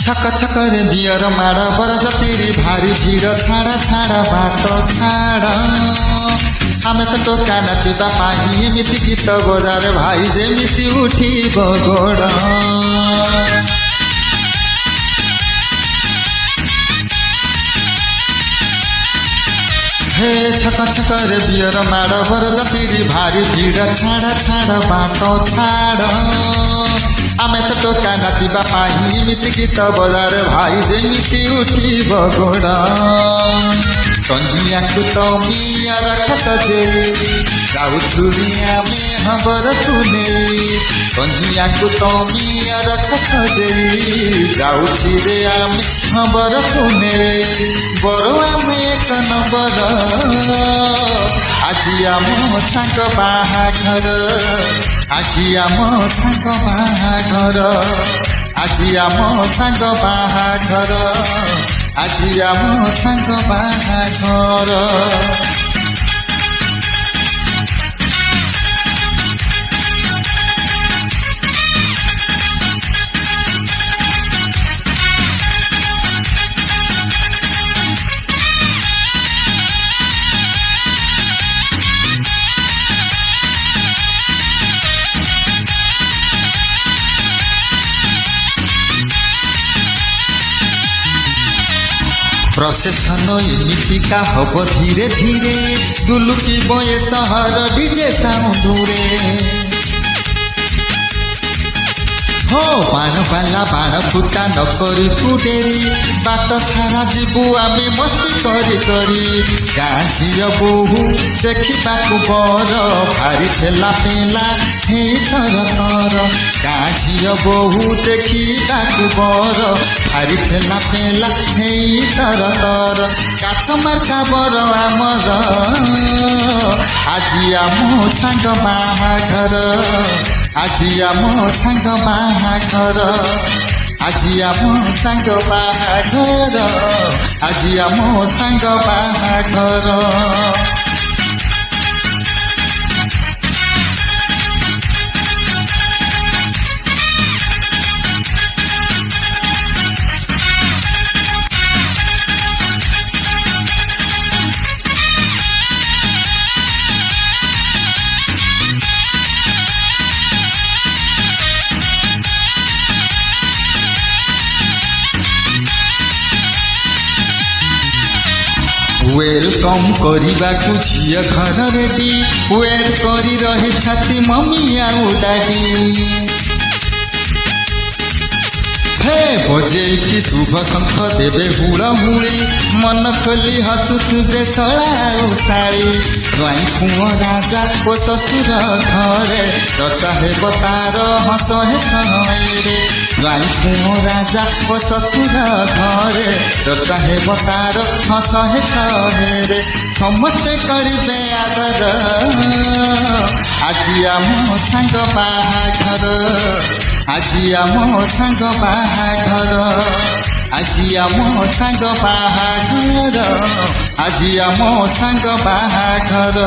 छक छकरे बियर माड बरजतीरी भारी भिड छाडा छाडा बाटो छाड आमे त टोका नाचिबा पाही एमिति गीत बजार भाई जेमिति उठिब गोड हे छक छकरे बियर माड बरजतीरी भारी भिड छाडा छाडा बाटो छाड आमे त टोका नाचिबा पाही एमिति गीत बजार भाई जेमिति उठिब गोड कन्याको त मियर खसजे जाउछु रे आमे हबर तुने कन्याको त मियर खसजे जाउछु रे आमे हबर तुने बरो आमे एक नंबर আজি आम साग बाहाघर আজি आम साग बाहाघर আজি आम साग बाहाघर আজি आम साग बाहाघर प्रसेसन एमितिका हब धीरे धीरे दुलुकी बये सहर डीजे साउंडुरे हो बाण बाला बाण फुटा नकरी फुटेरी बाट सारा जीवु आमे मस्ती करी करी गाँ झियो बोहू देखिबाकु बर भारी ठेला पेला हे तर तर गाँ झियो बोहू देखिबाकु बर भारी ठेला पेला हे तर तर काछ मार्का बर आमर আজি आम साग बाहाघर আজি आम साग बाहाघर আজি आम साग बाहाघर আজি आम साग बाहाघर वेलकम करने झील घर रेडी वेट करी रही छाती मम्मी आउ डाडी हे बजे कि शुभ शंख देवे हुड़हुड़ी मन खोली हसुथुबे सड़ा साड़ी ज्वाई पुओ राजा ओ ससुर घरे चर्चा हे तार हस हे ज्वाई पुओ राजा ओ ससुर घरे चर्चा हे तार हस हे समस्ते करिबे आदर আজি आम साग बाहाघर আজি आम साग बाहाघर আজি आम साग बाहाघर আজি आम साग बाहाघर।